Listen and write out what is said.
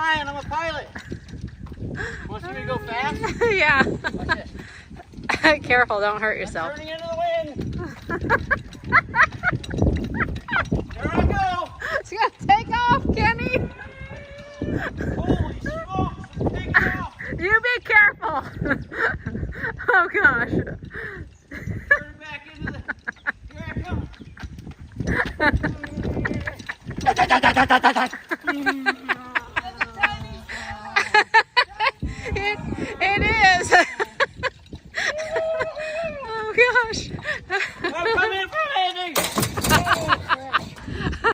flying. I'm a pilot. Want to see me go fast? Yeah. Watch this. Careful, don't hurt yourself. I'm turning into the wind. There I go. It's gonna take off, Kenny. Holy smokes, it's taking off. You be careful. Oh gosh. Turn back into the... Here I come.